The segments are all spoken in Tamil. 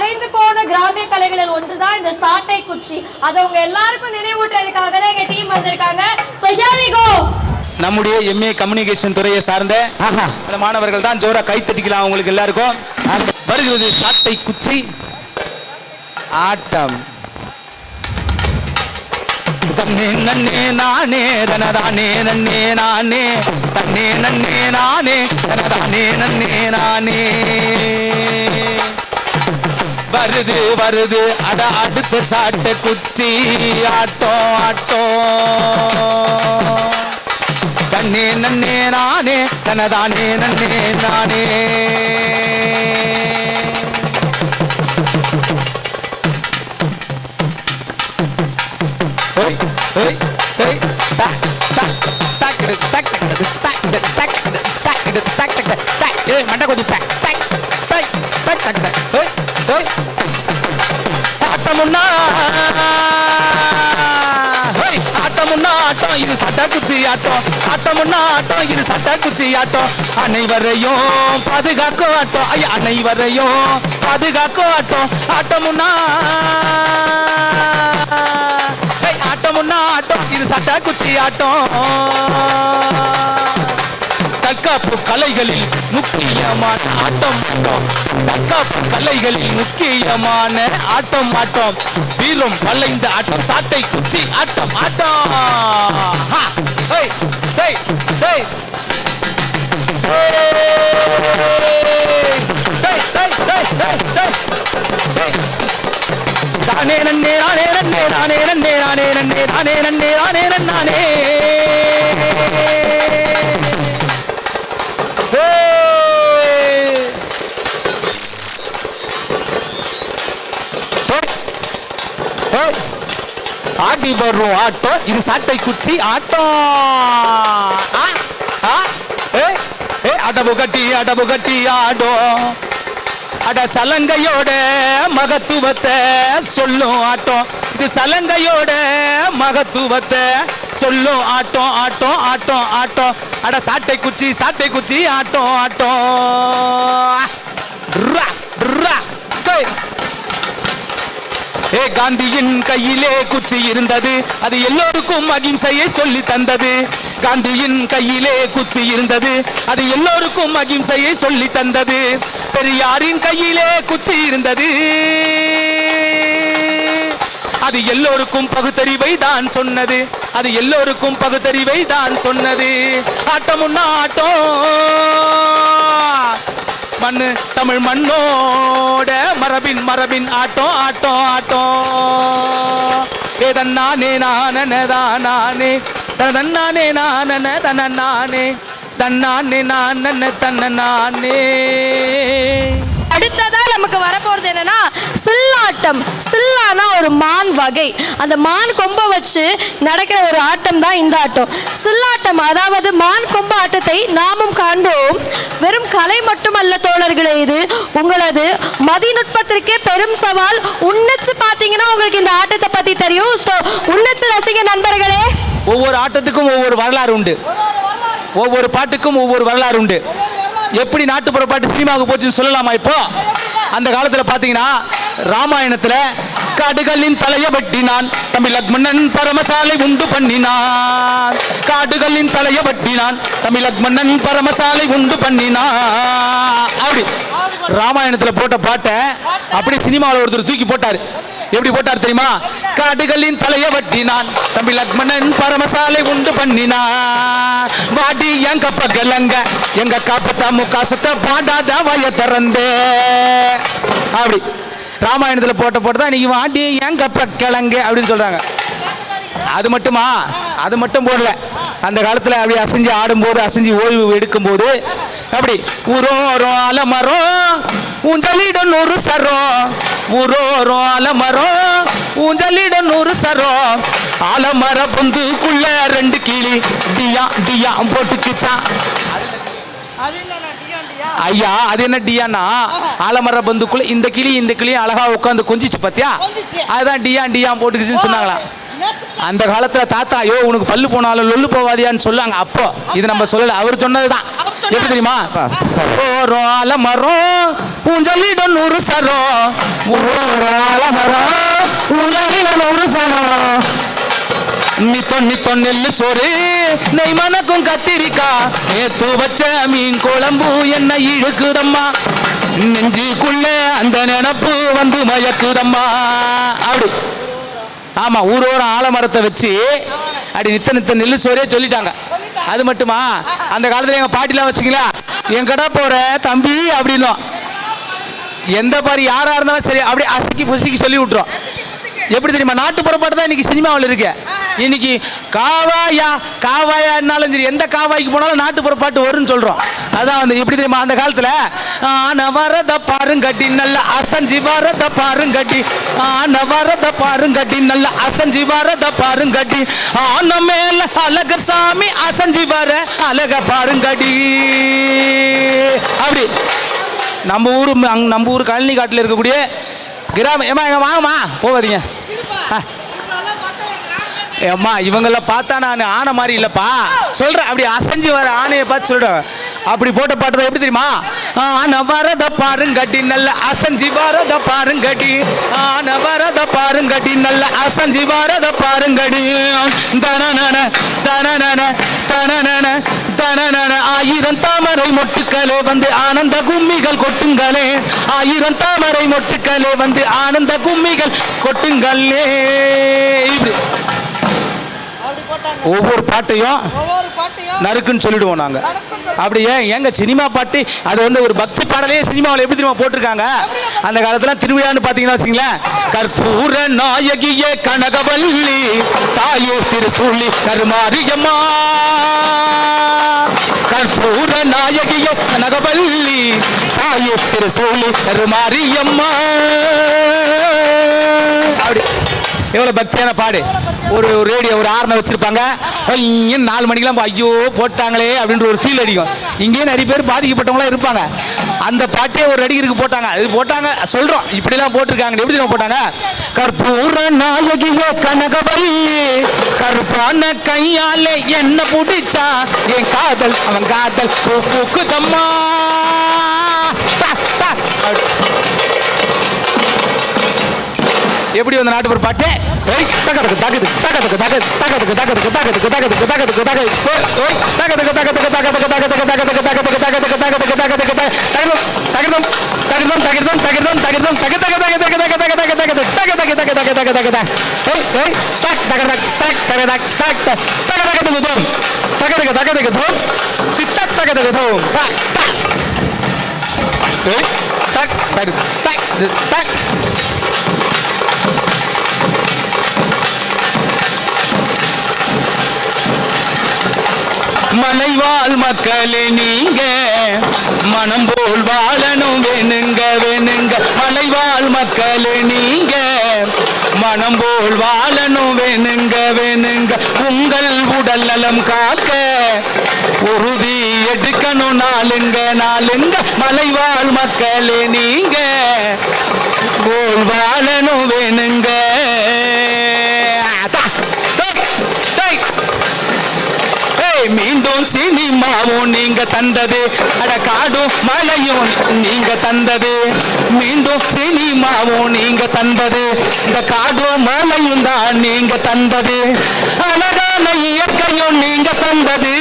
மறைந்து போன கிராமிய கலைகளில் ஒன்றுதான் இந்த சாட்டை குச்சி. அதை உங்க எல்லாருக்கும் நினைவூட்டுறதுக்காக தான் எங்க டீம் வந்திருக்காங்க. So here we go. நம்முடைய MA கம்யூனிகேஷன் துறையை சார்ந்த அந்த மாணவர்கள் தான். ஜோரா கை தட்டிக்கலாம் உங்களுக்கு எல்லாருக்கும். வருகிறது சாட்டை குச்சி ஆட்டம். தன்னே நன்னே நானே தனதானே நன்னே நானே தன்னே நன்னே நானே தனதானே நன்னே நானே. வருது வருது அட அடுத்த சாட்டை குச்சி ஆட்டம் ஆட்டம். தன்னே நன்னே நானே தனதானே நன்னே நானே. மண்டை கொஞ்சம் ஆட்டமுன்னா ஆட்டமுன்னா ஆட்டம் இது சட்டை குச்சி ஆட்டம். ஆட்டமுன்னா ஆட்டம் இது சட்டை குச்சி ஆட்டம். அனைவரையும் பாதுகாக்கும் ஆட்டம். ஐயா அனைவரையும் பாதுகாக்கும் ஆட்டம். ஆட்டமுன்னா ஆட்டமுன்னா ஆட்டம் இது சட்டை குச்சி ஆட்டம். தற்காப்பு கலைகளில் முக்கியமான ஆட்டம் ஆட்டம். தற்காப்பு கலைகளில் முக்கியமான ஆட்டம் ஆட்டம். வீரம் வளைந்த ஆட்டம் சாட்டை குச்சி ஆட்டம் ஆட்டம். தானே நன்னே நானே நன்னே நானே நன்னே நானே நன்னே தானே நன்னே நானே நன்னானே. ஆடி வரும் ஆட்டம் இது சாட்டை குச்சி ஆட்டம். அடபு கட்டி ஆடும். அட சலங்கையோட மகத்துவத்தை சொல்லும் ஆட்டம். இது சலங்கையோட மகத்துவத்தை சொல்லும் ஆட்டம் ஆட்டம் ஆட்டம் ஆட்டம். அட சாட்டை குச்சி ஆட்டம் ஆட்டம். காந்தியின் கையிலே குச்சி இருந்தது அது எல்லோருக்கும் அகிம்சையை சொல்லி தந்தது. காந்தியின் கையிலே குச்சி இருந்தது அது எல்லோருக்கும் அகிம்சையை சொல்லி தந்தது. பெரியாரின் கையிலே குச்சி இருந்தது அது எல்லோருக்கும் பகுத்தறிவை தான் சொன்னது. அது எல்லோருக்கும் பகுத்தறிவை தான் சொன்னது. ஆட்டமுன்னா ஆட்டம் மண்ணு தமிழ் மண்ணோட மரபின் ஆட்டம் ஆட்டம் ஆட்டம். ஏதன்னானே நானே தன்னானே நானே தன்னானே தன்னானே நானே தன்னானே. அடுத்ததா நமக்கு வரப்போறது என்னன்னா சில்லாட்டம். சில்லானா ஒரு மான் வகை. அந்த மான் கொம்பை வச்சு நடக்கிற ஒரு ஆட்டம் தான் இந்த ஆட்டம் சில்லாட்டம். அதாவது மான் கொம்பு ஆட்டத்தை நாமும் காண்போம். வெறும் கலை மட்டுமல்ல தோழர்களே, இது உங்களது மதிநுட்பத்திற்கே பெரும் சவால். உன்னச்சு பார்த்தீங்கன்னா உங்களுக்கு இந்த ஆட்டத்தை பத்தி தெரியும். ஸோ உன்னச்சு ரசிக நண்பர்களே, ஒவ்வொரு ஆட்டத்துக்கும் ஒவ்வொரு வரலாறு உண்டு. ஒவ்வொரு பாட்டுக்கும் ஒவ்வொரு வரலாறு உண்டு. எப்படி நாட்டுப்புற பாட்டு சினிமாவுக்கு போச்சுன்னு சொல்லலாமா? இப்போ அந்த காலத்தில் பார்த்தீங்கன்னா ராமாயணத்தில் காடுகளின் தலையை வெட்டினான் தமிழ் லக்ஷ்மணன் பரமசாலை உண்டு பண்ணினான். காடுகளின் தலையை வெட்டினான் தமிழ் லக்ஷ்மணன் பரமசாலை உண்டு பண்ணினான். அப்படி ராமாயணத்தில் போட்ட பாட்டை அப்படி சினிமாவில் ஒருத்தர் தூக்கி போட்டார். எப்படி போட்டார் தெரியுமா? காடுகளின் தலையை வெட்டினான் தமிழ் லக்ஷ்மணன் பரமசாலை உண்டு பண்ணினான். வாடி எங்க பகலங்க எங்க காப்பத்தா முக்காசத்தை பாடாத வய திறந்தே. அப்படி ராமாயணத்தில் போட்ட தான் இன்னைக்கு வாடி எங்க பக்கலங்க அப்படின்னு சொல்றாங்க. அது மட்டுமா? அது மட்டும் போடல. அந்த காலத்தில் அப்படி அசைஞ்சு ஆடும்போது அசைஞ்சு ஓய்வு எடுக்கும்போது அப்படி ஊரோரம் அலமரம் ஊஞ்சலிட 100 சரம். ஊரோரம் அலமரம் ஊஞ்சலிட 100 சரம். ஆலமர பொந்துக்குள்ள 2 கிளி டியா டியா போட்டுக்குச்சான். ஐயா அது என்ன டியானா? ஆலமர பந்துக்குள்ள இந்த கிளி அழகா உட்காந்து கொஞ்சிச்சு பாத்தியா, அதுதான் டியா போட்டுக்குச்சுன்னு சொன்னாங்களா. அந்த காலத்துல தாத்தா, ஐயோ உனக்கு பல்லு போனாலும் லொல்லு போவாதியான்னு சொல்லாங்க. அப்போ இது நம்ம சொல்லல, அவர் சொன்னதுதான். எப்படி தெரியுமா? ஓரோ அலமரம் பூஞ்சலிடம் 100 சரம், ஓரோ அலமரம் பூஞ்சலிடம் 100 சரம், நித்தொ நெல்லு சோறு நெய் மணக்கும் கத்திரிக்கா, நேத்து வச்ச மீன் குழம்பு என்ன இழுக்குதம்மா, நெஞ்சுக்குள்ள அந்த நினப்பு வந்து மயக்குதம்மா. அப்படி ஆமா, ஊரோரம் ஆலமரத்தை வச்சு அப்படி நித்த நெல்லு சோறே சொல்லிட்டாங்க. அது மட்டுமா, அந்த காலத்துல எங்க பாட்டிலாம் வச்சுங்களா, எங்கடா போற தம்பி அப்படின்னும். எந்த பாரு யாரா இருந்தாலும் சரி அப்படி அசைக்கி புசிக்கி சொல்லி விட்டுரும். எப்படி தெரியுமா? நாட்டுப்புற பாட்டு தான் இன்னைக்கு சினிமாவில் இருக்கு. இன்னைக்கு காவாயான்னாலும் சரி, எந்த காவாய்க்கு போனாலும் நாட்டுப்புற பாட்டு வரும்னு சொல்றோம். அதான் வந்து எப்படி தெரியுமா? அந்த காலத்துல ஆன வரத பாருங்கட்டி நல்ல அசஞ்சி வரத பாருங்கட்டி, ஆன வரத பாருங்கட்டி நல்ல அசஞ்சி வரத பாருங்கட்டி, ஆன மேல அழகர் சாமி அசஞ்சி வர அழக பாருங்கடி. அப்படி நம்ம ஊர் கழனி காட்டில் இருக்கக்கூடிய கிராமம். ஏமா எங்க வாங்கம்மா போவாதீங்க. ஏம்மா இவங்கள பார்த்தா நான் ஆனை மாதிரி இல்லைப்பா சொல்கிறேன். அப்படி அசைஞ்சு வர ஆணையை பார்த்து சொல்கிறேன். அப்படி போட்ட பாட்டு தான் எப்படி தெரியுமா? ஆனை வரத பாருங்கட்டி நல்ல அசைஞ்சி வரத பாருங்கட்டி, ஆனை வரத பாருங்கட்டி நல்ல அசைஞ்சி வரத பாருங்கடி. தனநன தனநன தனநன தனநன, ஆயிரம் தாமரை மொட்டுக்களே வந்து ஆனந்த கும்மிகள் கொட்டுங்களே, ஆயிரம் தாமரை மொட்டுக்களே வந்து ஆனந்த கும்மிகள் கொட்டுங்களே. இப்படி ஒவ்வொரு பாட்டையும் நறுக்குன்னு சொல்லிடுவோம் நாங்க. அப்படியே எங்க சினிமா பாட்டு அது வந்து ஒரு பக்தி பாடலே சினிமாவில் எப்படி தெரியுமா போட்டிருக்காங்க? அந்த காலத்துல திருவிழான்னு பாத்தீங்கன்னா வச்சுங்களேன், கற்பூர நாயகியே கனகவல்லி தாயே திருசூலி கருமாரியம்மா, கற்பூர நாயகியே கனகவல்லி தாயே திருசூலி கருமாரியம்மா. அப்படி எவ்வளவு பக்தியான பாடு. ஒரு ரேடியோ ஒரு ஆரணை வச்சிருப்பாங்க, 4 மணிக்கெல்லாம் ஐயோ போட்டாங்களே அப்படின்ற ஒரு ஃபீல் அடிக்கும். இங்கேயே நிறைய பேர் பாதிக்கப்பட்டவங்களாம் இருப்பாங்க. அந்த பாட்டே ஒரு நடிகருக்கு போட்டாங்க, அது போட்டாங்க சொல்றோம், இப்படிலாம் போட்டிருக்காங்க. எப்படி போட்டாங்க? கற்பூர நாயகியோ கனகவல்லி கருப்பான கையாலே என்ன பிடிச்சா என் காதல் அவன் காதல் பூக்குதம்மா. எப்படி வந்த நாட்டுப்புற பாட்டு? மலைவாழ் மக்களே நீங்க மனம் போல் வாழணும் வேணுங்க வேணுங்க, மலைவாழ் மக்களே நீங்க மனம் போல் வாழணும் வேணுங்க வேணுங்க, உங்கள் உடல் நலம் காக்க உறுதி எடுக்கணும் நாளுங்க நாளுங்க, மலைவாழ் மக்களே நீங்க போல் வாழணும் வேணுங்க. மீண்டும் சினிமாவும் நீங்க தந்தது, அட காடும் மலையும் நீங்க தந்தது, மீண்டும் சினிமாவும் நீங்க தந்தது, இந்த காடும் மலையும் தான் நீங்க தந்தது, அழகான இயற்கையும் நீங்க தந்தது,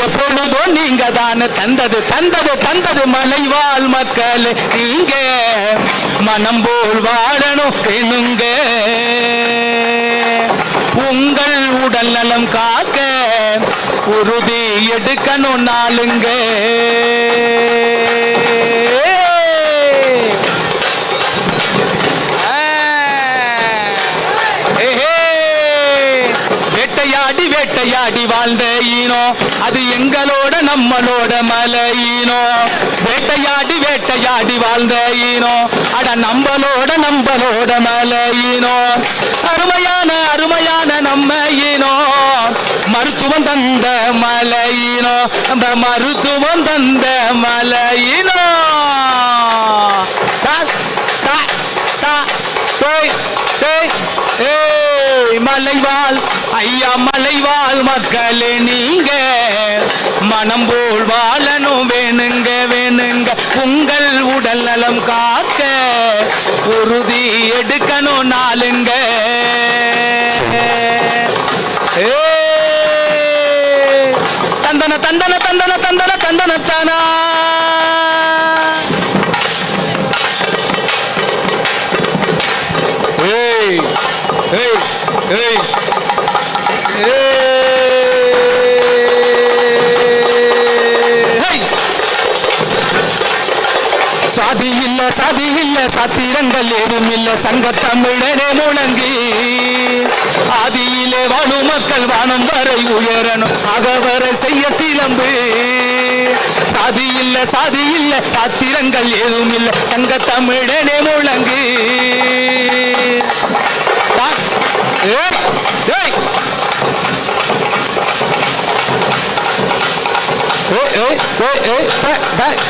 எப்பொழுதும் நீங்க தான் தந்தது தந்தது தந்தது, மலைவாழ் மக்கள் நீங்க மனம் போல் வாழணும் வேணுங்க, உங்கள் உடல் நலம் காக்க உறுதி எடுக்கணும் நாளுங்க. வேட்டையாடி வேட்டையாடி வாழ்ந்த ஈனோ அது எங்களோட நம்மளோட மலையினோ, வேட்டையாடி வேட்டையாடி வாழ்ந்த ஈனோ அட நம்மளோட நம்மளோட மலையினோ, அருமையான அருமையான நம்ம ஈனோ மருத்துவம் தந்த மலையினோ, அந்த மருத்துவம் தந்த மலையினோ. மலைவாழ் ஐயா மலைவாழ் மக்களே நீங்க மனம் போல் வாழணும் வேணுங்க வேணுங்க உங்கள் உடல் நலம் காக்க உறுதி எடுக்கணும் நாளுங்க தந்தன தந்தன தந்தன தந்தன தந்தன தானா ஏய் ஏய் ஏய் சாதி இல்ல சாத்திரங்கள் ஏதும் இல்ல சங்க தமிழனே முழங்கி ஆதியிலே வாழும் மக்கள் வானம் வரை உயரணும் அகவரை செய்ய சிலம்பு சாதி இல்ல சாத்திரங்கள் ஏதும் இல்ல சங்க தமிழனே முழங்கி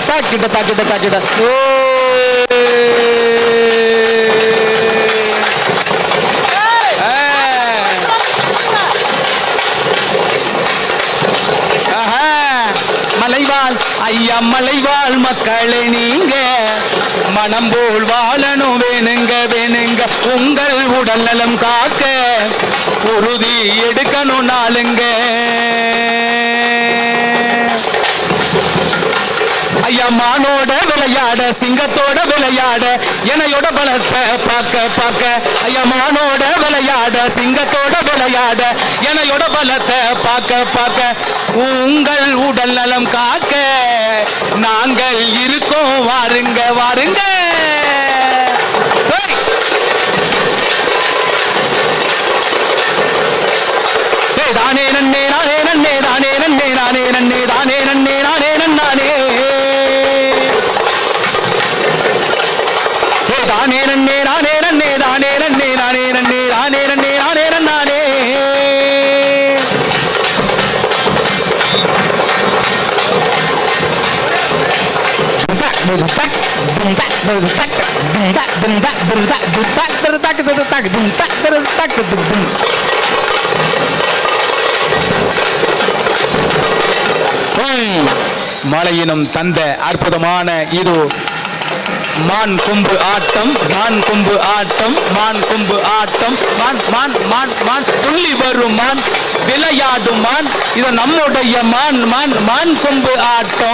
தாக்கிட்ட மலைவாழ் ஐயா மலைவாழ் மக்களே நீங்க மனம் போல் வாழணும் வேணுங்க வேணுங்க உங்கள் உடல் நலம் காக்க உறுதி எடுக்கணும் நாளுங்க ஐயா மானோட விளையாட சிங்கத்தோட விளையாட எனையோட பலத்தை பார்க்க ஐயா மானோட விளையாட சிங்கத்தோட விளையாட எனையோட பலத்தை பார்க்க உங்கள் உடல் நலம் காக்க நாங்கள் இருக்கோம் வாருங்க வாருங்க தானே நன்னே நானே நன்னே தானே நன்னே நானே நன்னே தானே நன்னே நானே நன்னானே தானே நன்னே நானே நன்னே தானே நன்னே நானே நன்னே தானே நன்னே நானே நன்னானே மலையினும் தந்த அற்புதமான இது மான் கொம்பு ஆட்டம் மான் கொம்பு ஆட்டம் மான் கொம்பு ஆட்டம் மான் மான் மான் மான் துள்ளி வரும் மான் விளையாடும் மான் இது நம்முடைய மான் மான் மான் கொம்பு ஆட்டம்